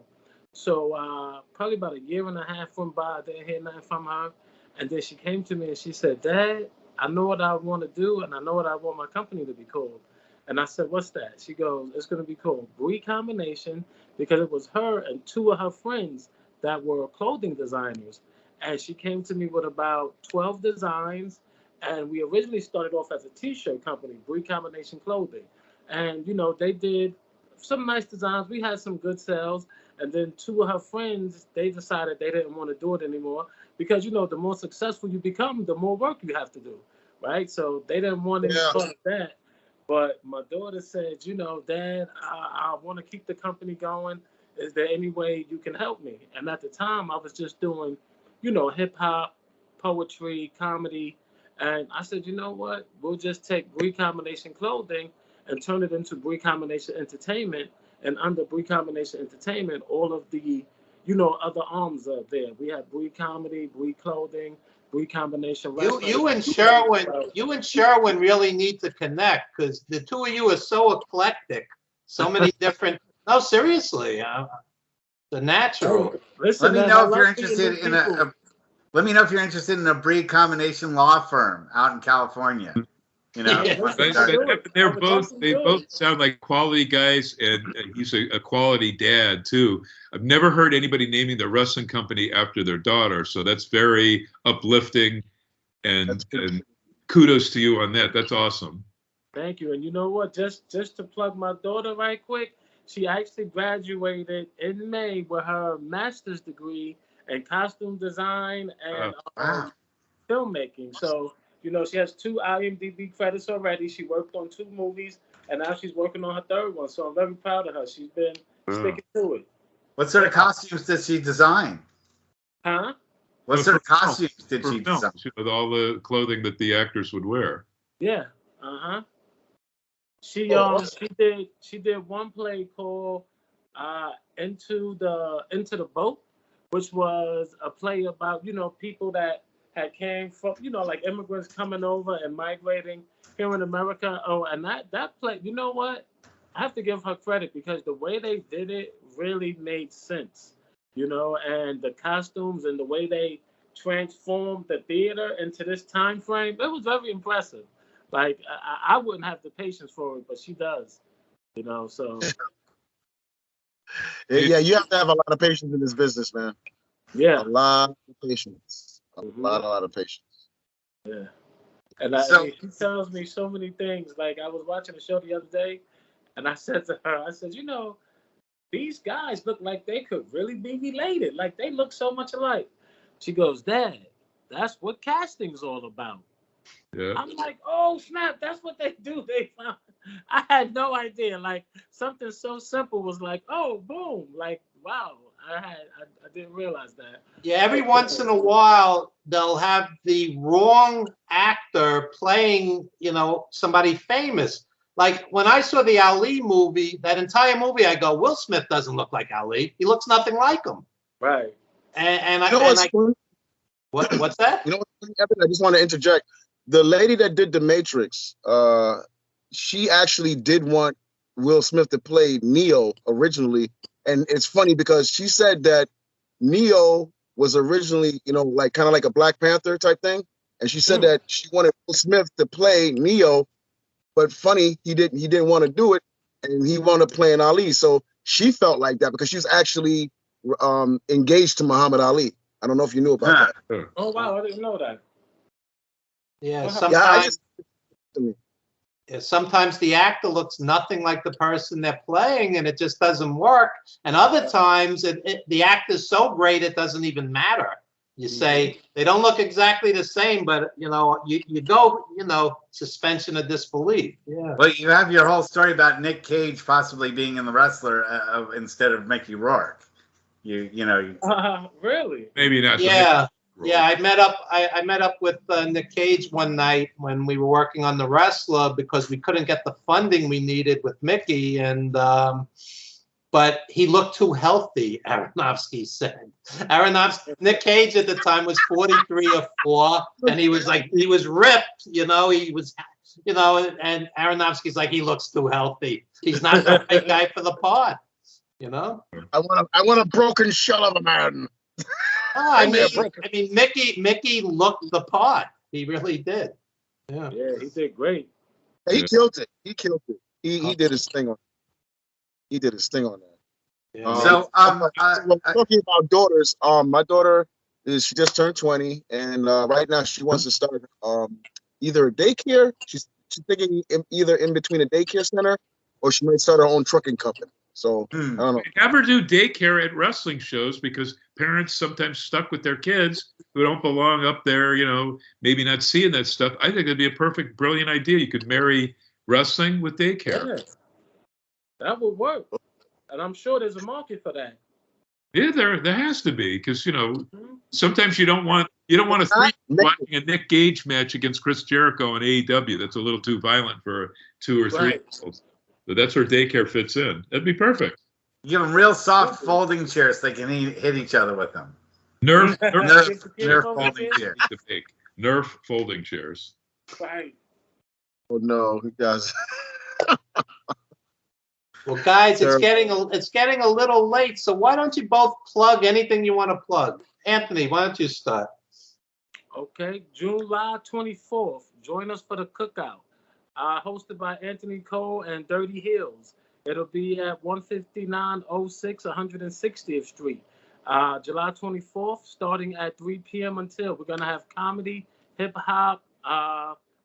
So probably about a year and a half went by. I didn't hear nothing from her. And then she came to me and she said, Dad, I know what I want to do and I know what I want my company to be called. And I said, what's that? She goes, it's going to be called Brii Combination, because it was her and two of her friends that were clothing designers. And she came to me with about 12 designs. And we originally started off as a T-shirt company, Brii Combination Clothing. And, they did some nice designs. We had some good sales. And then two of her friends, they decided they didn't want to do it anymore because, the more successful you become, the more work you have to do, right? So they didn't want any part of that. But my daughter said, Dad, I want to keep the company going. Is there any way you can help me? And at the time, I was just doing, hip hop, poetry, comedy. And I said, you know what? We'll just take Brii Combination Clothing and turn it into Brii Combination Entertainment. And under Brii Combination Entertainment, all of the, other arms are there. We have Brii Comedy, Brii Clothing, Brii Combination Wrestling. You and Sherwin really need to connect because the two of you are so eclectic. So many different. No, seriously, the natural. Listen, let me know if you're interested in Let me know if you're interested in a Brii Combination law firm out in California. They both sound like quality guys, and he's a quality dad too. I've never heard anybody naming their wrestling company after their daughter, so that's very uplifting, and kudos to you on that. That's awesome. Thank you. And you know what? Just to plug my daughter right quick, she actually graduated in May with her master's degree in costume design and filmmaking. So, she has 2 IMDb credits already. She worked on 2 movies, and now she's working on her 3rd one. So I'm very proud of her. She's been sticking to it. What sort of costumes did she design? Huh? What sort of costumes did she design? With all the clothing that the actors would wear. Yeah. She did one play called Into the Boat, which was a play about people that had came from like immigrants coming over and migrating here in America. Oh, and that play, you know what? I have to give her credit because the way they did it really made sense, and the costumes and the way they transformed the theater into this time frame, it was very impressive. Like I wouldn't have the patience for it, but she does, so. Yeah, you have to have a lot of patience in this business, man. Yeah. A lot of patience. A lot of patience. Yeah. And she tells me so many things. Like I was watching a show the other day, and I said to her, these guys look like they could really be related. Like they look so much alike. She goes, Dad, that's what casting's all about. Yeah. I'm like, oh snap, that's what they do. They found. I had no idea. Like something so simple was like, oh boom, like wow. I didn't realize that. Yeah, every once in a while they'll have the wrong actor playing, somebody famous. Like when I saw the Ali movie, that entire movie, I go, Will Smith doesn't look like Ali. He looks nothing like him. Right. What's that? I just want to interject. The lady that did The Matrix, she actually did want Will Smith to play Neo originally. And it's funny because she said that Neo was originally, like kind of like a Black Panther type thing. And she said that she wanted Will Smith to play Neo, but funny, he didn't want to do it. And he wound up playing Ali. So she felt like that because she was actually engaged to Muhammad Ali. I don't know if you knew about that. Oh, wow. I didn't know that. Yeah, sometimes the actor looks nothing like the person they're playing, and it just doesn't work. And other times, the actor's so great it doesn't even matter. You say they don't look exactly the same, but you go, suspension of disbelief. Yeah. Well, you have your whole story about Nick Cage possibly being in The Wrestler instead of Mickey Rourke. You know. Really? Maybe not. Yeah. The Yeah, I met up with Nick Cage one night when we were working on The Wrestler because we couldn't get the funding we needed with Mickey, and but he looked too healthy, Aronofsky said. Nick Cage at the time was 43 or 4, and he was ripped, he was, and Aronofsky's like, he looks too healthy. He's not the right guy for the part, I want a broken shell of a man. Oh, I mean, Mickey looked the part. He really did. Yeah. Yeah, he did great. He killed it. He killed it. He did his thing on. He did his thing on that. Yeah. So, talking about daughters, my daughter she just turned 20, and right now she wants to start either a daycare. She's thinking either in between a daycare center, or she might start her own trucking company. So I don't know. Never do daycare at wrestling shows because parents sometimes stuck with their kids who don't belong up there, maybe not seeing that stuff. I think it'd be a perfect, brilliant idea. You could marry wrestling with daycare. Yeah. That would work. And I'm sure there's a market for that. Yeah, there has to be, because sometimes you don't want a three watching a Nick Gage match against Chris Jericho in AEW. That's a little too violent for 2 or 3 years olds. So that's where daycare fits in. That'd be perfect. Give them real soft folding chairs. They can hit each other with them. Nerf folding chairs. Nerf folding chairs. Right. Oh no, he does. Well, guys, it's getting a little late. So why don't you both plug anything you want to plug? Anthony, why don't you start? Okay, July 24th. Join us for the cookout. Hosted by Anthony Cole and Dirty Heels. It'll be at 15906 160th Street. July 24th, starting at 3 p.m. until. We're going to have comedy, hip-hop,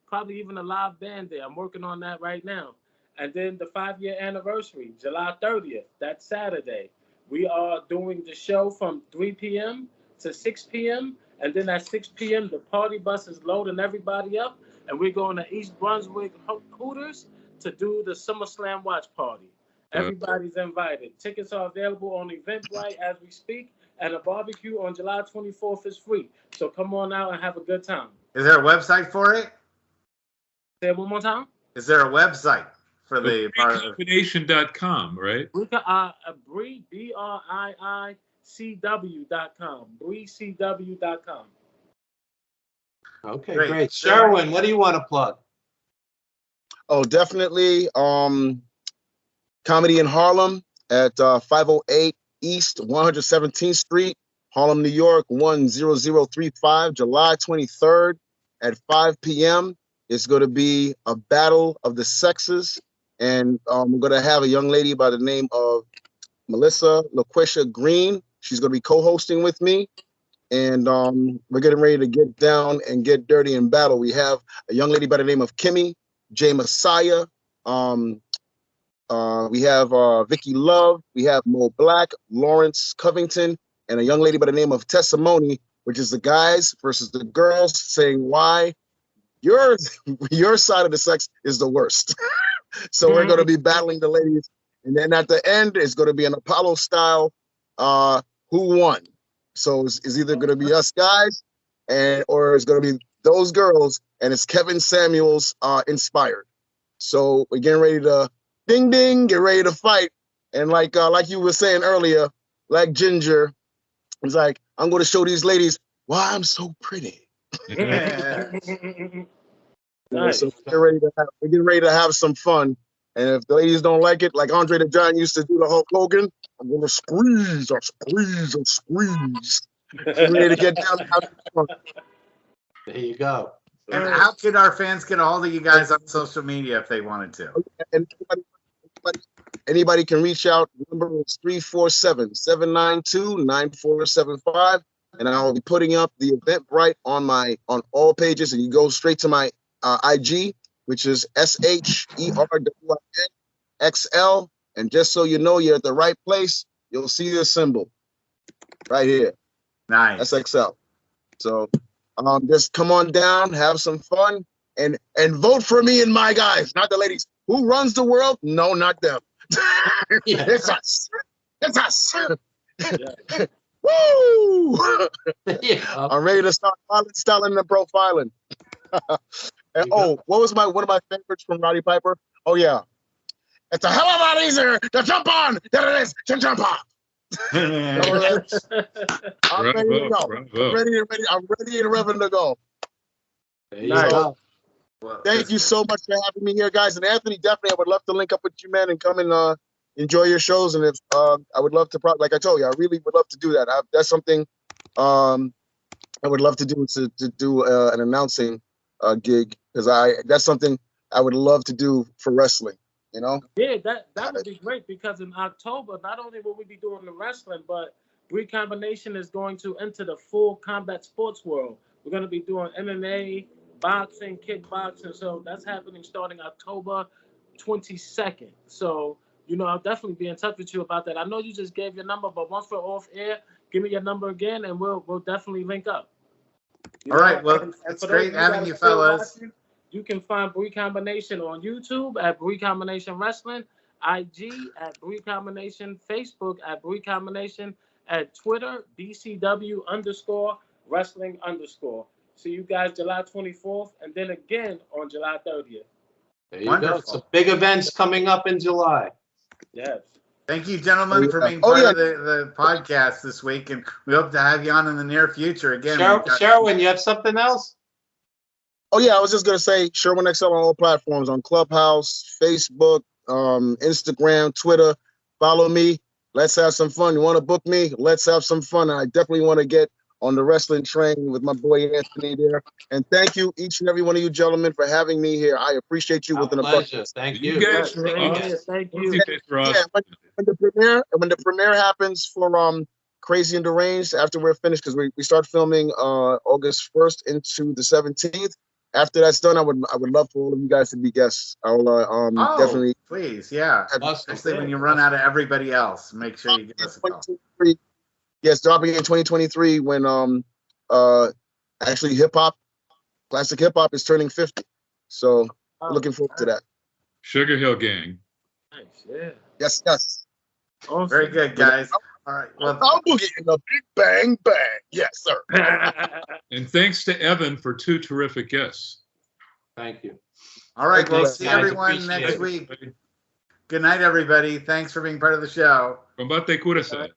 probably even a live band there. I'm working on that right now. And then the 5-year anniversary, July 30th, that's Saturday. We are doing the show from 3 p.m. to 6 p.m. And then at 6 p.m., the party bus is loading everybody up. And we're going to East Brunswick Hooters to do the SummerSlam watch party. Everybody's invited. Tickets are available on Eventbrite as we speak. And a barbecue on July 24th is free. So come on out and have a good time. Is there a website for it? Say it one more time. Is there a website for the combination.com, right? Brii, BRIICW.com. BriiCW.com. Okay, great. Sherwin, what do you want to plug? Oh, definitely. Comedy in Harlem at 508 East 117th Street, Harlem, New York 10035, July 23rd at 5 p.m. It's going to be a battle of the sexes, and we're going to have a young lady by the name of Melissa LaQuisha Green. She's going to be co-hosting with me. And we're getting ready to get down and get dirty in battle. We have a young lady by the name of Kimmy J. Messiah. We have Vicky Love. We have Mo Black, Lawrence Covington, and a young lady by the name of Testimony, which is the guys versus the girls, saying why your side of the sex is the worst. So we're going to be battling the ladies. And then at the end, it's going to be an Apollo style who won. So it's either going to be us guys or it's going to be those girls, and it's Kevin Samuels inspired. So we're getting ready to ding ding, get ready to fight. And like you were saying earlier, like Ginger, it's like, I'm going to show these ladies why I'm so pretty. Nice. So we're getting ready to have some fun. And if the ladies don't like it, like Andre the Giant used to do to Hulk Hogan, I'm going to squeeze. We're ready to get down. There you go. And how could our fans get a hold of you guys on social media if they wanted to? And anybody can reach out. The number is 347-792-9475. And I'll be putting up the Eventbrite on all pages. And you go straight to my IG, which is SHERWINXL. And just so you know you're at the right place, you'll see the symbol right here. Nice. That's XL. So just come on down, have some fun, and vote for me and my guys, not the ladies. Who runs the world? No, not them. It's us. It's us. Yeah. Woo! Yeah. I'm ready to start styling and profiling. And what was one of my favorites from Roddy Piper? Oh yeah, it's a hell of a lot easier to jump on than it is to jump off. I'm ready to go. Bravo. I'm ready and ready to go. There you Nice. go. Well, Thank you so much for having me here, guys. And Anthony, definitely, I would love to link up with you, man, and come and enjoy your shows. And if I would love to, like I told you, I really would love to do that. That's something I would love to do an announcing gig, because that's something I would love to do for wrestling. You know? Yeah, that would be great, because in October, not only will we be doing the wrestling, but Brii Combination is going to enter the full combat sports world. We're going to be doing MMA, boxing, kickboxing. So that's happening starting October 22nd. So, I'll definitely be in touch with you about that. I know you just gave your number, but once we're off air, give me your number again, and we'll definitely link up. All right. Well, it's great having you fellas. You can find Brii Combination on YouTube at Brii Combination Wrestling, IG at Brii Combination, Facebook at Brii Combination, at Twitter, BCW_wrestling_. See you guys July 24th, and then again on July 30th. There you Wonderful. go. Some big events coming up in July. Yes. Thank you, gentlemen, for being part of the podcast this week, and we hope to have you on in the near future again. Sherwin, you have something else? Oh yeah, I was just gonna say Sherwin XL on all platforms, on Clubhouse, Facebook, Instagram, Twitter. Follow me. Let's have some fun. You want to book me? Let's have some fun. And I definitely want to get on the wrestling train with my boy Anthony there. And thank you, each and every one of you gentlemen, for having me here. I appreciate you within a bucket. Thank you. You guys are Yes, awesome. thank you. You guys are awesome. Yeah, when the premiere happens for Crazy and Deranged, after we're finished, because we start filming August 1st into the 17th. After that's done, I would love for all of you guys to be guests. I'll definitely, please, yeah. Especially when you run out of everybody else, make sure you give us a call. Yes, dropping in 2023 when actually classic hip hop is turning 50. So looking forward to that. Sugar Hill Gang. Nice, yeah. Yes. Awesome. Very good, guys. All right. Well, I'll boogie in the big bang bang. Yes, sir. And thanks to Evan for 2 terrific guests. Thank you. all right. We'll Thanks, see guys. everyone Appreciate next it. week. Good night, everybody. Thanks for being part of the show. Combate Curacao.